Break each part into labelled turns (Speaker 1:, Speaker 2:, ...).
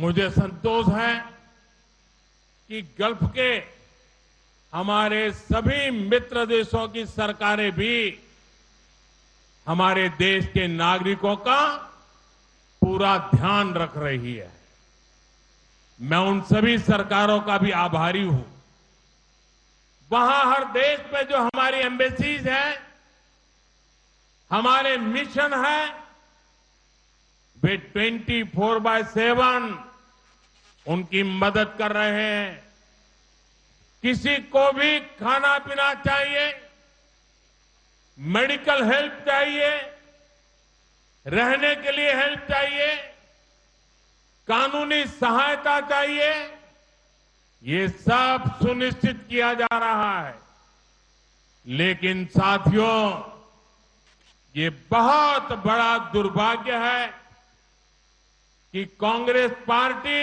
Speaker 1: मुझे संतोष है कि गल्फ के हमारे सभी मित्र देशों की सरकारें भी हमारे देश के नागरिकों का पूरा ध्यान रख रही है। मैं उन सभी सरकारों का भी आभारी हूं। वहां हर देश पे जो हमारी एम्बेसीज हैं, हमारे मिशन है, वे 24/7 उनकी मदद कर रहे हैं। किसी को भी खाना पीना चाहिए, मेडिकल हेल्प चाहिए, रहने के लिए हेल्प चाहिए, कानूनी सहायता चाहिए, ये सब सुनिश्चित किया जा रहा है। लेकिन साथियों, ये बहुत बड़ा दुर्भाग्य है कि कांग्रेस पार्टी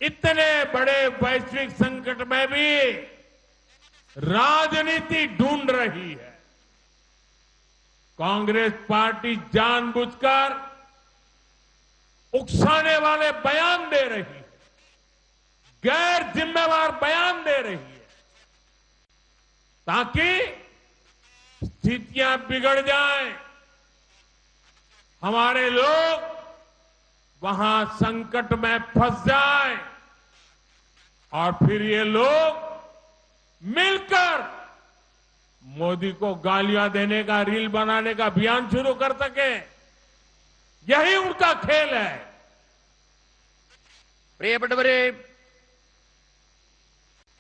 Speaker 1: इतने बड़े वैश्विक संकट में भी राजनीति ढूंढ रही है। कांग्रेस पार्टी जानबूझकर उकसाने वाले बयान दे रही है, गैर जिम्मेवार बयान दे रही है, ताकि स्थितियां बिगड़ जाएं, हमारे लोग वहां संकट में फंस जाएं और फिर ये लोग मिलकर मोदी को गालियां देने का, रील बनाने का अभियान शुरू कर सके। यही उनका खेल है।
Speaker 2: പ്രിയപ്പെട്ടവരെ,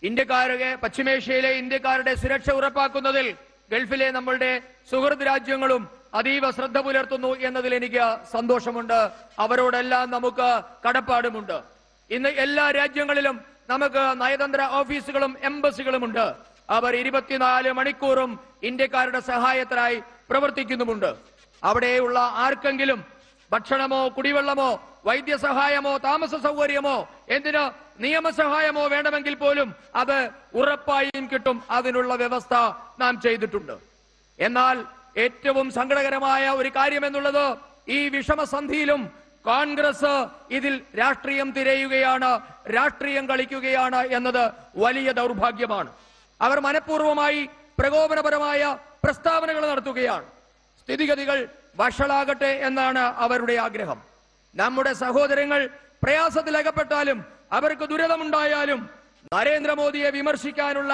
Speaker 2: ഇന്ത്യക്കാരുടെ പശ്ചിമേഷ്യയിലെ ഇന്ത്യക്കാരുടെ സുരക്ഷ ഉറപ്പാക്കുന്നതിൽ ഗൾഫിലെ നമ്മളുടെ സുഹൃത്ത് രാജ്യങ്ങളും അതീവ ശ്രദ്ധ പുലർത്തുന്നു എന്നതിൽ എനിക്ക് സന്തോഷമുണ്ട്. അവരോടെല്ലാം നമുക്ക് കടപ്പാടുമുണ്ട്. ഇന്ന് എല്ലാ രാജ്യങ്ങളിലും നമുക്ക് നയതന്ത്ര ഓഫീസുകളും എംബസികളുമുണ്ട്. അവർ 24 മണിക്കൂറും ഇന്ത്യക്കാരുടെ സഹായത്തിനായി പ്രവർത്തിക്കുന്നുമുണ്ട്. അവിടെയുള്ള ആർക്കെങ്കിലും ഭക്ഷണമോ കുടിവെള്ളമോ വൈദ്യസഹായമോ താമസ സൗകര്യമോ എന്തിന് നിയമസഹായമോ വേണമെങ്കിൽ പോലും അത് ഉറപ്പായും കിട്ടും. അതിനുള്ള വ്യവസ്ഥ നാം ചെയ്തിട്ടുണ്ട്. എന്നാൽ ഏറ്റവും സങ്കടകരമായ ഒരു കാര്യമെന്നുള്ളത് ഈ വിഷമസന്ധിയിലും കോൺഗ്രസ് ഇതിൽ രാഷ്ട്രീയം തിരയുകയാണ്, രാഷ്ട്രീയം കളിക്കുകയാണ് എന്നത് വലിയ ദൗർഭാഗ്യമാണ്. അവർ മനഃപൂർവ്വമായി പ്രകോപനപരമായ പ്രസ്താവനകൾ നടത്തുകയാണ്. സ്ഥിതിഗതികൾ വഷളാകട്ടെ എന്നാണ് അവരുടെ ആഗ്രഹം. നമ്മുടെ സഹോദരങ്ങൾ പ്രയാസത്തിലകപ്പെട്ടാലും അവർക്ക് ദുരിതമുണ്ടായാലും നരേന്ദ്രമോദിയെ വിമർശിക്കാനുള്ള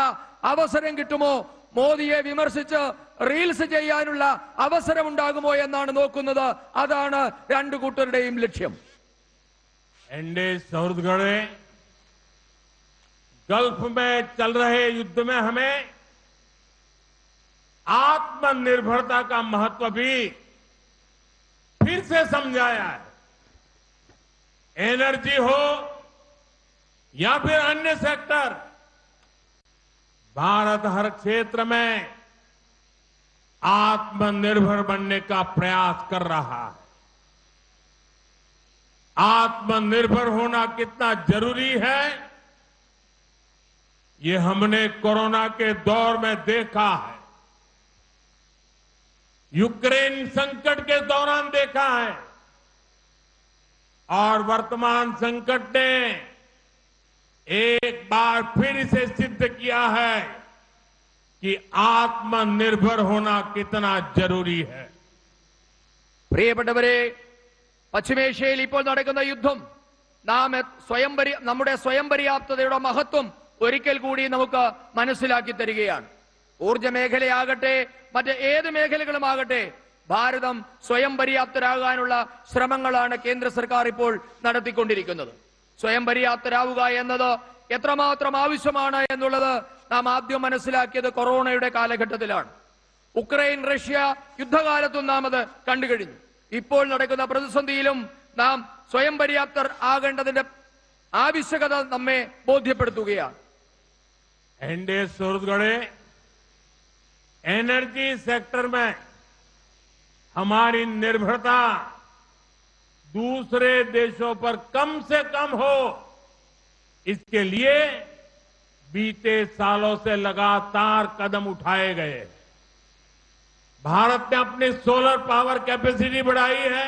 Speaker 2: അവസരം കിട്ടുമോ, മോദിയെ വിമർശിച്ച് റീൽസ് ചെയ്യാനുള്ള അവസരമുണ്ടാകുമോ എന്നാണ് നോക്കുന്നത്. അതാണ് രണ്ടു കൂട്ടരുടെയും ലക്ഷ്യം.
Speaker 1: एनडीए सौहृदगढ़े गल्फ में चल रहे युद्ध में हमें आत्मनिर्भरता का महत्व भी फिर से समझाया है। एनर्जी हो या फिर अन्य सेक्टर, भारत हर क्षेत्र में आत्मनिर्भर बनने का प्रयास कर रहा है। आत्मनिर्भर होना कितना जरूरी है, ये हमने कोरोना के दौर में देखा है, यूक्रेन संकट के दौरान देखा है, और वर्तमान संकट ने एक बार फिर इसे सिद्ध किया है कि आत्मनिर्भर होना कितना जरूरी है.
Speaker 2: പ്രിയപ്പെട്ടവരെ, പശ്ചിമേഷ്യയിൽ ഇപ്പോൾ നടക്കുന്ന യുദ്ധം നമ്മുടെ സ്വയം പര്യാപ്തതയുടെ മഹത്വം ഒരിക്കൽ കൂടി നമുക്ക് മനസ്സിലാക്കി തരികയാണ്. ഊർജ്ജ മേഖലയാകട്ടെ മറ്റ് ഏത് മേഖലകളുമാകട്ടെ ഭാരതം സ്വയം പര്യാപ്തരാകാനുള്ള ശ്രമങ്ങളാണ് കേന്ദ്ര സർക്കാർ ഇപ്പോൾ നടത്തിക്കൊണ്ടിരിക്കുന്നത്. സ്വയം പര്യാപ്തരാവുക എന്നത് എത്രമാത്രം ആവശ്യമാണ് എന്നുള്ളത് നാം ആദ്യം മനസ്സിലാക്കിയത് കൊറോണയുടെ കാലഘട്ടത്തിലാണ്. ഉക്രൈൻ റഷ്യ യുദ്ധകാലത്തും നാം അത് കണ്ടുകഴിഞ്ഞു. ഇപ്പോൾ നടക്കുന്ന പ്രതിസന്ധിയിലും നാം സ്വയം പര്യാപ്തർ ആകേണ്ടതിന്റെ आवश्यकता നമ്മെ ബോധ്യപ്പെടുത്തുകയാണ്.
Speaker 1: एनडीए सौहृदगढ़े एनर्जी सेक्टर में हमारी निर्भरता दूसरे देशों पर कम से कम हो, इसके लिए बीते सालों से लगातार कदम उठाए गए। भारत ने अपनी सोलर पावर कैपेसिटी बढ़ाई है।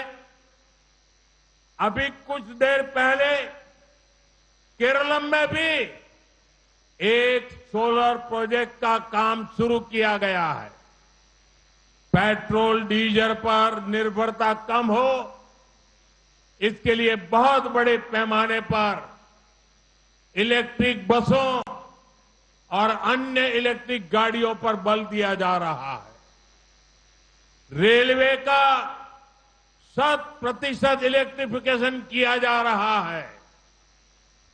Speaker 1: अभी कुछ देर पहले केरलम में भी एक सोलर प्रोजेक्ट का काम शुरू किया गया है। पेट्रोल डीजल पर निर्भरता कम हो, इसके लिए बहुत बड़े पैमाने पर इलेक्ट्रिक बसों और अन्य इलेक्ट्रिक गाड़ियों पर बल दिया जा रहा है। रेलवे का 100% इलेक्ट्रिफिकेशन किया जा रहा है।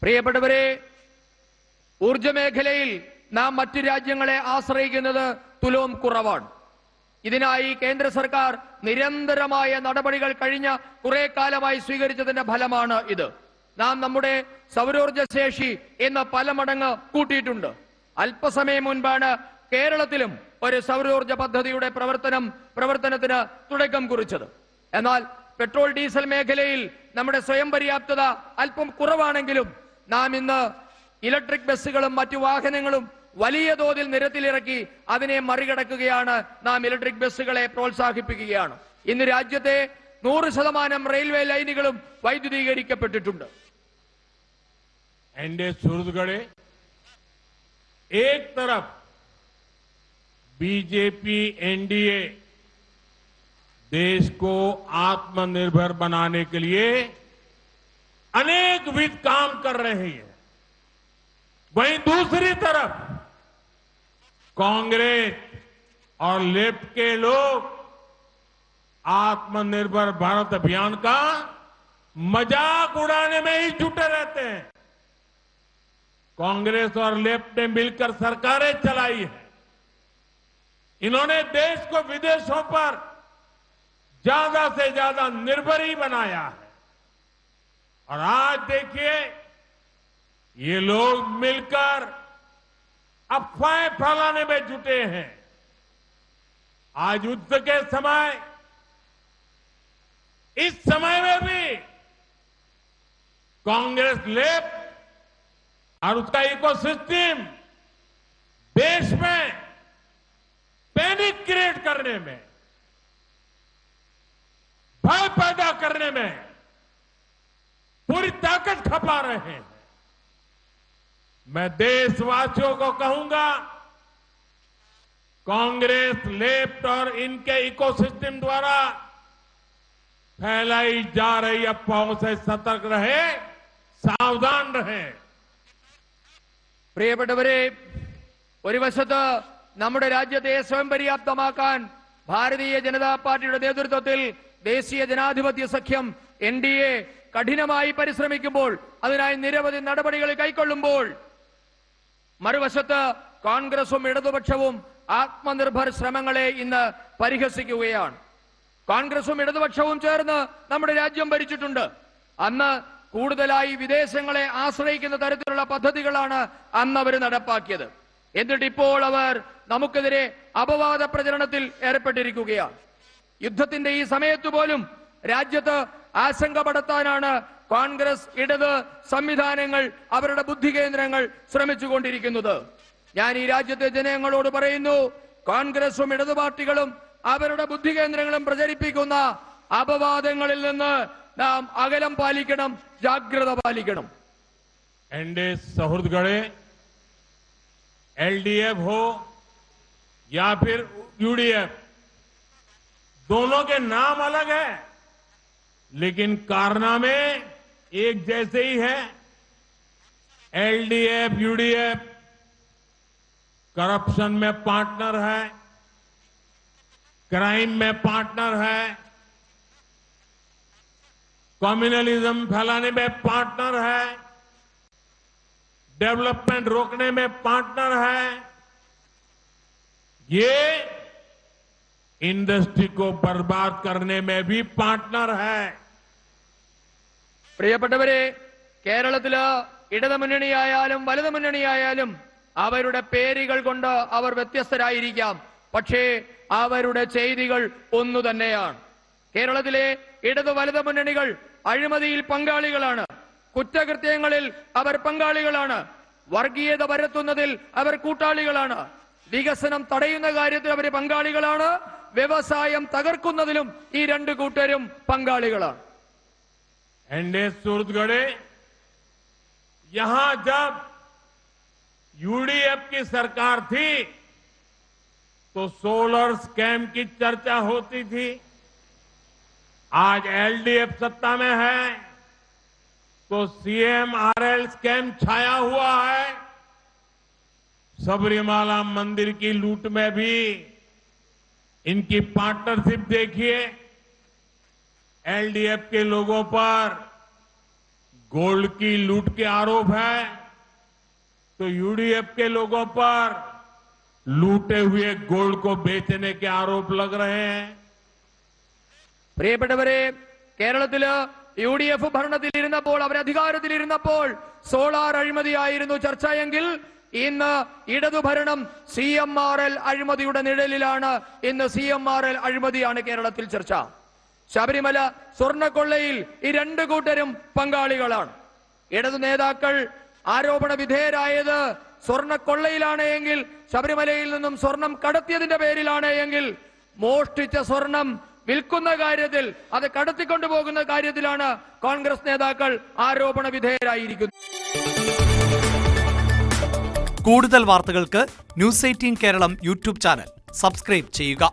Speaker 2: പ്രിയപ്പെട്ടവരെ, ഊർജ്ജ മേഖലയിൽ നാം മറ്റു രാജ്യങ്ങളെ ആശ്രയിക്കുന്നത് തുലോം കുറവാണ്. ഇതിനായി കേന്ദ്ര സർക്കാർ നിരന്തരമായ നടപടികൾ കഴിഞ്ഞ കുറെ കാലമായി സ്വീകരിച്ചതിന്റെ ഫലമാണ് ഇത്. നാം നമ്മുടെ സൗരോർജ്ജ ശേഷി ഇന്ന് പല മടങ്ങ് കൂട്ടിയിട്ടുണ്ട്. അല്പസമയം മുൻപാണ് കേരളത്തിലും ഒരു സൗരോർജ്ജ പദ്ധതിയുടെ പ്രവർത്തനത്തിന് തുടക്കം കുറിച്ചത്. എന്നാൽ പെട്രോൾ ഡീസൽ മേഖലയിൽ നമ്മുടെ സ്വയം പര്യാപ്തത അല്പം കുറവാണെങ്കിലും നാം ഇന്ന് ഇലക്ട്രിക് ബസ്സുകളും മറ്റു വാഹനങ്ങളും വലിയ തോതിൽ നിരത്തിലിറക്കി അതിനെ മറികടക്കുകയാണ്. നാം ഇലക്ട്രിക് ബസ്സുകളെ പ്രോത്സാഹിപ്പിക്കുകയാണ്. ഇന്ന് രാജ്യത്തെ 100% റെയിൽവേ ലൈനുകളും വൈദ്യുതീകരിക്കപ്പെട്ടിട്ടുണ്ട്.
Speaker 1: एनडीए सुरगढ़े एक तरफ बीजेपी एनडीए देश को आत्मनिर्भर बनाने के लिए अनेकविध काम कर रही है, वहीं दूसरी तरफ कांग्रेस और लेफ्ट के लोग आत्मनिर्भर भारत अभियान का मजाक उड़ाने में ही जुटे रहते हैं। कांग्रेस और लेफ्ट ने मिलकर सरकारें चलाई है। इन्होंने देश को विदेशों पर ज्यादा से ज्यादा निर्भर ही बनाया है। और आज देखिए, ये लोग मिलकर अफवाहें फैलाने में जुटे हैं। आज युद्ध के समय, इस समय में भी कांग्रेस लेफ्ट और उसका इकोसिस्टम देश में पैनिक क्रिएट करने में, भय पैदा करने में पूरी ताकत खपा रहे हैं। मैं देशवासियों को कहूंगा, कांग्रेस लेफ्ट और इनके इकोसिस्टम द्वारा फैलाई जा रही अफवाहों से सतर्क रहे, सावधान रहे।
Speaker 2: പ്രിയപ്പെട്ടവരെ, ഒരു വശത്ത് നമ്മുടെ രാജ്യത്തെ സ്വയം പര്യാപ്തമാക്കാൻ ഭാരതീയ ജനതാ പാർട്ടിയുടെ നേതൃത്വത്തിൽ ദേശീയ ജനാധിപത്യ സഖ്യം എൻഡിഎ കഠിനമായി പരിശ്രമിക്കുമ്പോൾ, അതിനായി നിരവധി നടപടികൾ കൈക്കൊള്ളുമ്പോൾ, മറുവശത്ത് കോൺഗ്രസും ഇടതുപക്ഷവും ആത്മനിർഭർ ശ്രമങ്ങളെ ഇന്ന് പരിഹസിക്കുകയാണ്. കോൺഗ്രസും ഇടതുപക്ഷവും ചേർന്ന് നമ്മുടെ രാജ്യം ഭരിച്ചിട്ടുണ്ട്. അന്ന് കൂടുതലായി വിദേശങ്ങളെ ആശ്രയിക്കുന്ന തരത്തിലുള്ള പദ്ധതികളാണ് അന്ന് അവർ നടപ്പാക്കിയത്. എന്നിട്ട് ഇപ്പോൾ അവർ നമുക്കെതിരെ അപവാദ പ്രചരണത്തിൽ ഏർപ്പെട്ടിരിക്കുകയാണ്. യുദ്ധത്തിന്റെ ഈ സമയത്ത് പോലും രാജ്യത്ത് ആശങ്ക പടർത്താനാണ് കോൺഗ്രസ് ഇടത് സംവിധാനങ്ങൾ, അവരുടെ ബുദ്ധി കേന്ദ്രങ്ങൾ ശ്രമിച്ചുകൊണ്ടിരിക്കുന്നത്. ഞാൻ ഈ രാജ്യത്തെ ജനങ്ങളോട് പറയുന്നു, കോൺഗ്രസും ഇടതു പാർട്ടികളും അവരുടെ ബുദ്ധി കേന്ദ്രങ്ങളും പ്രചരിപ്പിക്കുന്ന അപവാദങ്ങളിൽ നിന്ന് നാം അകലം പാലിക്കണം, ജാഗ്രത പാലിക്കണം.
Speaker 1: एनडीए सौहृदगढ़े एलडीएफ हो या फिर यूडीएफ, दोनों के नाम अलग है, लेकिन कारनामे एक जैसे ही है। एलडीएफ यूडीएफ करप्शन में पार्टनर है, क्राइम में पार्टनर है, कम्युनलिज्म फैलाने में पार्टनर है, डेवलपमेंट रोकने में पार्टनर है। ये इंडस्ट्री को बर्बाद करने में भी पार्टनर है।
Speaker 2: പ്രിയപ്പെട്ടവരെ, കേരളത്തില് ഇടതുമുന്നണിയായാലും വലതുമുന്നണിയായാലും അവരുടെ പേരുകൾ കൊണ്ട് അവർ വ്യത്യസ്തരായിരിക്കാം, പക്ഷേ അവരുടെ ചെയ്തികൾ ഒന്നു തന്നെയാണ്. കേരളത്തിലെ ഇടതു വലതു മുന്നണികൾ അഴിമതിയിൽ പങ്കാളികളാണ്, കുറ്റകൃത്യങ്ങളിൽ അവർ പങ്കാളികളാണ്, വർഗീയത പരത്തുന്നതിൽ അവർ കൂട്ടാളികളാണ്, വികസനം തടയുന്ന കാര്യത്തിൽ അവർ പങ്കാളികളാണ്, വ്യവസായം തകർക്കുന്നതിലും ഈ രണ്ടു കൂട്ടരും പങ്കാളികളാണ്.
Speaker 1: एनडीए सूरतगढ़े यहां जब यूडीएफ की सरकार थी तो सोलर स्कैम की चर्चा होती थी। आज एलडीएफ सत्ता में है तो सीएमआरएल स्कैम छाया हुआ है। सबरीमाला मंदिर की लूट में भी इनकी पार्टनरशिप देखिए। एलडीएफ के लोगों पर गोल्ड की लूट के आरोप है तो यूडीएफ के लोगों पर लूटे हुए गोल्ड को बेचने के आरोप लग रहे हैं।
Speaker 2: പ്രിയപ്പെട്ടവരെ, കേരളത്തില് UDF ഭരണത്തിലിരുന്നപ്പോൾ, അവർ അധികാരത്തിലിരുന്നപ്പോൾ സോളാർ അഴിമതിയായിരുന്നു ചർച്ചയെങ്കിൽ ഇന്ന് ഇടതുഭരണം CMRL അഴിമതിയുടെ നിഴലിലാണ്. ഇന്ന് CMRL അഴിമതിയാണ് കേരളത്തിൽ ചർച്ച. ശബരിമല സ്വർണ്ണക്കൊള്ളയിൽ ഈ രണ്ടു കൂട്ടരും പങ്കാളികളാണ്. ഇടതു നേതാക്കൾ ആരോപണ വിധേയരായത് സ്വർണ്ണക്കൊള്ളയിലാണ് എങ്കിൽ, ശബരിമലയിൽ നിന്നും സ്വർണം കടത്തിയതിന്റെ പേരിലാണ് എങ്കിൽ, മോഷ്ടിച്ച സ്വർണം വിൽക്കുന്ന കാര്യത്തിൽ, അത് കടത്തിക്കൊണ്ടുപോകുന്ന കാര്യത്തിലാണ് കോൺഗ്രസ് നേതാക്കൾ ആരോപണ വിധേയരായിരിക്കുന്നത്.
Speaker 3: കൂടുതൽ വാർത്തകൾക്ക് news 18 Keralam YouTube channel subscribe ചെയ്യുക.